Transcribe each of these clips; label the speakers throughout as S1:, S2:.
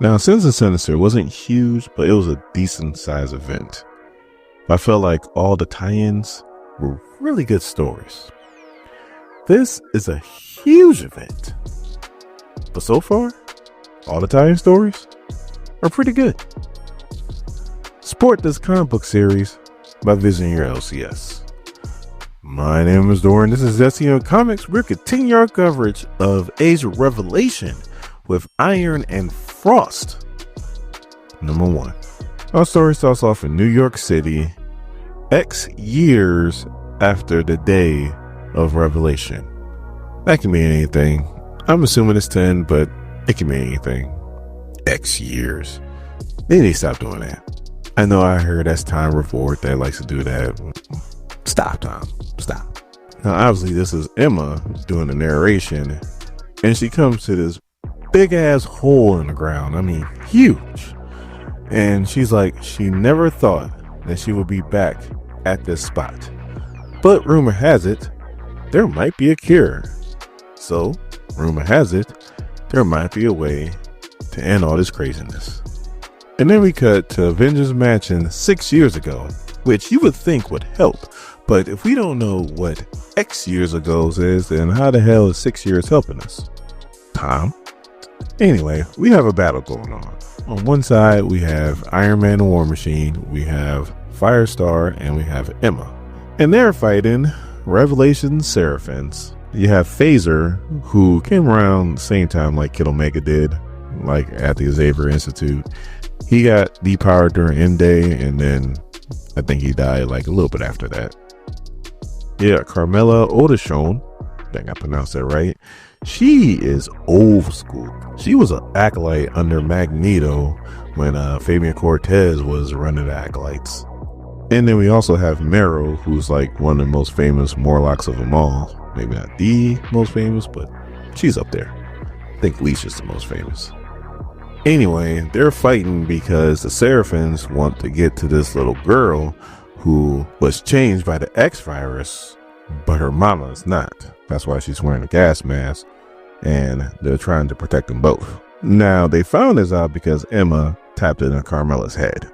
S1: Now, Sins and Sinister wasn't huge, but it was a decent sized event. I felt like all the tie-ins were really good stories. This is a huge event, but so far, all the tie-in stories are pretty good. Support this comic book series by visiting your LCS. My name is Doran. This is SEO Comics. We're continuing our coverage of Age of Revelation with Iron and Frost. Number 1. Our story starts off in New York City, X years after the day of Revelation. That can mean anything. I'm assuming it's 10, but it can mean anything. X years. They need to stop doing that. I know I heard that's Time Report that likes to do that. Stop, Tom. Stop. Now, obviously, this is Emma doing the narration, and she comes to this big ass hole in the ground. I mean, huge. And she's like, she never thought that she would be back at this spot. But rumor has it, there might be a cure. So, rumor has it, there might be a way to end all this craziness. And then we cut to Avengers Mansion 6 years ago, which you would think would help. But if we don't know what X years ago is, then how the hell is 6 years helping us? Tom? Anyway, we have a battle going on. On one side, we have Iron Man and War Machine, we have Firestar, and we have Emma. And they're fighting Revelation Seraphins. You have Phaser, who came around the same time like Kid Omega did, like at the Xavier Institute. He got depowered during End Day, and then I think he died like a little bit after that. Yeah, Carmela Odeshone, I think I pronounced that right. She is old school. She was an acolyte under Magneto when Fabian Cortez was running the acolytes. And then we also have Marrow, who's like one of the most famous Morlocks of them all. Maybe not the most famous, but she's up there. I think Leisha's the most famous. Anyway, they're fighting because the Seraphins want to get to this little girl who was changed by the X virus, but her mama is not. That's why she's wearing a gas mask, and they're trying to protect them both. Now, they found this out because Emma tapped it in Carmela's head.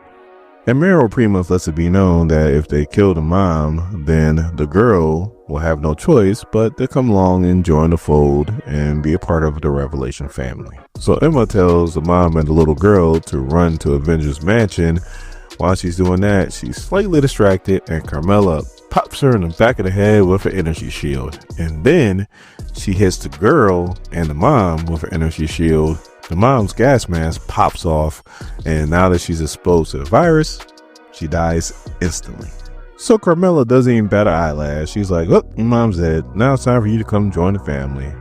S1: And Marrow pretty much lets it be known that if they kill the mom, then the girl will have no choice but to come along and join the fold and be a part of the Revelation family. So Emma tells the mom and the little girl to run to Avengers Mansion. While she's doing that, she's slightly distracted, and Carmela pops her in the back of the head with an energy shield. And then she hits the girl and the mom with an energy shield. The mom's gas mask pops off, and now that she's exposed to the virus, she dies instantly. So Carmela doesn't even bat an eyelash. She's like, oh, your mom's dead. Now it's time for you to come join the family.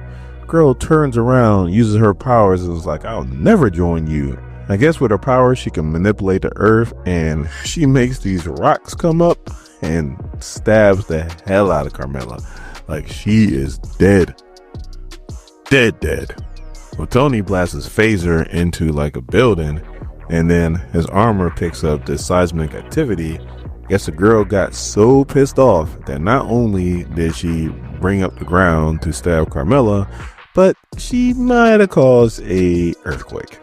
S1: Girl turns around, uses her powers, and is like, I'll never join you. I guess with her powers, she can manipulate the earth, and she makes these rocks come up and stabs the hell out of Carmela. Like, she is dead. Dead. Well, Tony blasts his phaser into like a building, and then his armor picks up this seismic activity. I guess the girl got so pissed off that not only did she bring up the ground to stab Carmela, but she might have caused a earthquake,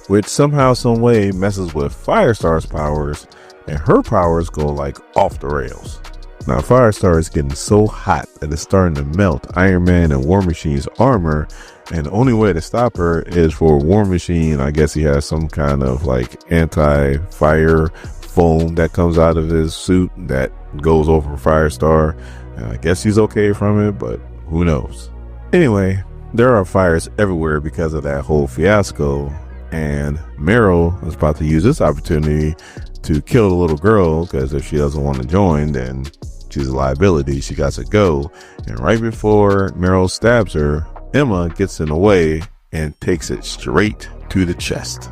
S1: which somehow, some way messes with Firestar's powers, and her powers go like off the rails. Now Firestar is getting so hot that it's starting to melt Iron Man and War Machine's armor, and the only way to stop her is for War Machine. I guess he has some kind of like anti-fire foam that comes out of his suit that goes over Firestar, and I guess he's okay from it, but who knows. Anyway, there are fires everywhere because of that whole fiasco, and Marrow is about to use this opportunity to kill the little girl, because if she doesn't want to join, then she's a liability. She got to go. And right before Marrow stabs her, Emma gets in the way and takes it straight to the chest.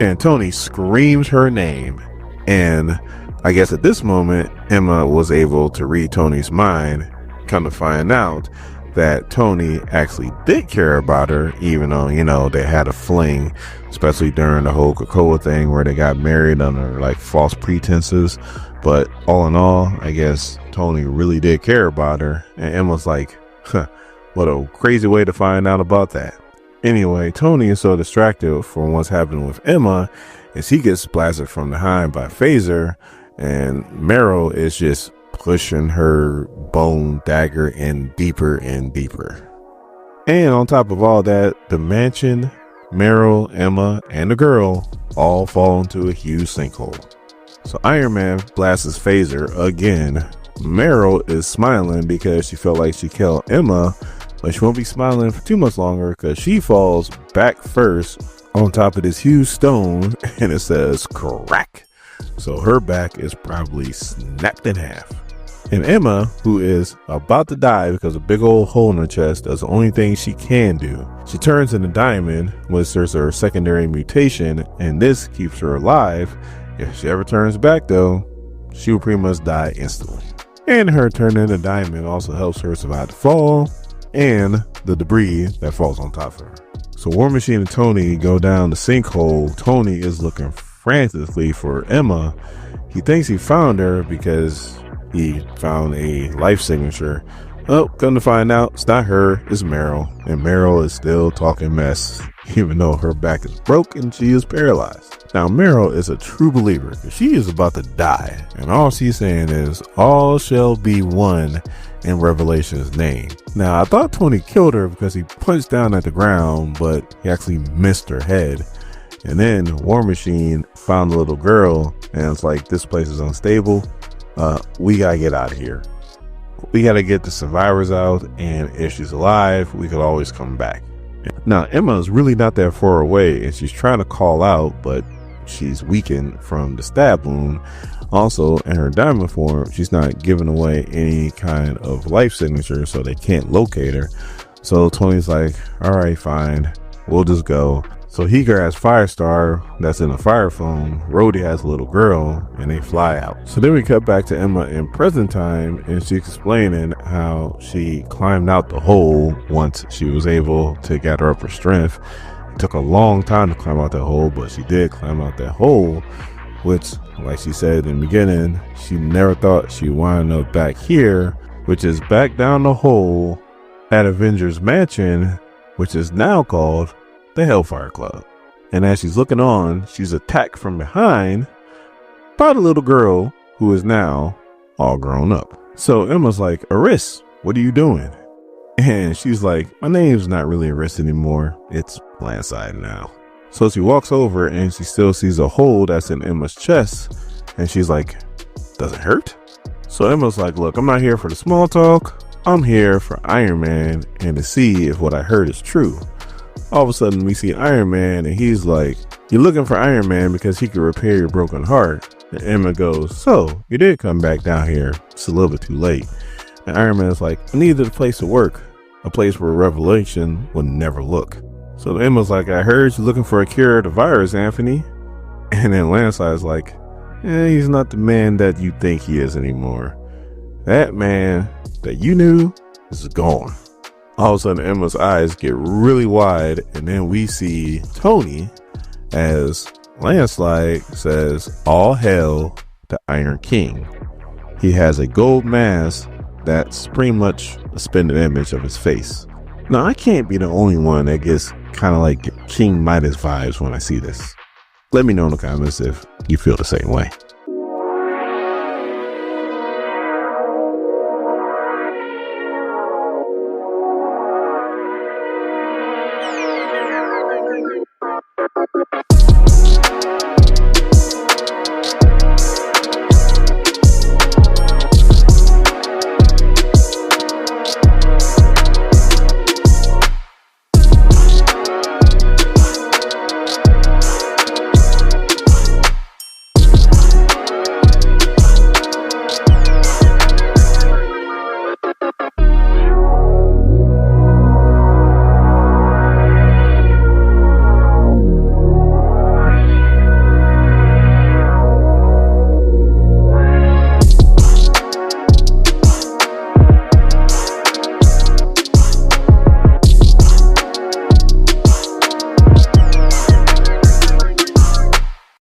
S1: And Tony screams her name. And I guess at this moment, Emma was able to read Tony's mind, come to find out that Tony actually did care about her, even though, you know, they had a fling, especially during the whole Krakoa thing where they got married under like false pretenses. But all in all, I guess Tony really did care about her, and Emma's like, huh, what a crazy way to find out about that. Anyway, Tony is so distracted from what's happening with Emma as he gets blasted from behind by Phaser, and Marrow is just pushing her bone dagger in deeper and deeper. And on top of all that, the mansion, Marrow, Emma, and the girl all fall into a huge sinkhole. So Iron Man blasts his Phaser again. Marrow is smiling because she felt like she killed Emma, but she won't be smiling for too much longer because she falls back first on top of this huge stone, and it says crack. So her back is probably snapped in half. And Emma, who is about to die because a big old hole in her chest, does the only thing she can do. She turns into Diamond, which there's her secondary mutation, and this keeps her alive. If she ever turns back though, she will pretty much die instantly. And her turn into Diamond also helps her survive the fall and the debris that falls on top of her. So War Machine and Tony go down the sinkhole. Tony is looking frantically for Emma. He thinks he found her because he found a life signature. Oh, come to find out, it's not her, it's Marrow. And Marrow is still talking mess, even though her back is broken and she is paralyzed. Now, Marrow is a true believer because she is about to die. And all she's saying is, all shall be one in Revelation's name. Now, I thought Tony killed her because he punched down at the ground, but he actually missed her head. And then War Machine found the little girl and it's like, this place is unstable. We gotta get out of here. We gotta get the survivors out, and if she's alive, we could always come back. Now, Emma is really not that far away, and she's trying to call out, but she's weakened from the stab wound. Also, in her diamond form, she's not giving away any kind of life signature, so they can't locate her. So Tony's like, all right, fine, we'll just go. So he grabs Firestar, that's in a fire phone. Rhodey has a little girl, and they fly out. So then we cut back to Emma in present time, and she's explaining how she climbed out the hole once she was able to gather up her strength. It took a long time to climb out that hole, but she did climb out that hole, which, like she said in the beginning, she never thought she'd wind up back here, which is back down the hole at Avengers Mansion, which is now called the HELLFIRE CLUB. And as she's looking on, she's attacked from behind by the little girl who is now all grown up. So Emma's like, Aris, what are you doing? And she's like, my name's not really Aris anymore, it's Landslide now. So she walks over and she still sees a hole that's in Emma's chest, and she's like, does it hurt? So Emma's like, look, I'm not here for the small talk, I'm here for Iron Man and to see if what I heard is true. All of a sudden we see Iron Man, and he's like, you're looking for Iron Man because he can repair your broken heart. And Emma goes, so you did come back down here, it's a little bit too late. And Iron Man's like, I needed a place to work, a place where Revelation would never look. So Emma's like, I heard you're looking for a cure of the virus, Anthony. And then Landslide's like, he's not the man that you think he is anymore. That man that you knew is gone. All of a sudden Emma's eyes get really wide, and then we see Tony as Landslide says, all hail the Iron King. He has a gold mask that's pretty much a spindle image of his face. Now, I can't be the only one that gets kind of like King Midas vibes when I see this. Let me know in the comments if you feel the same way.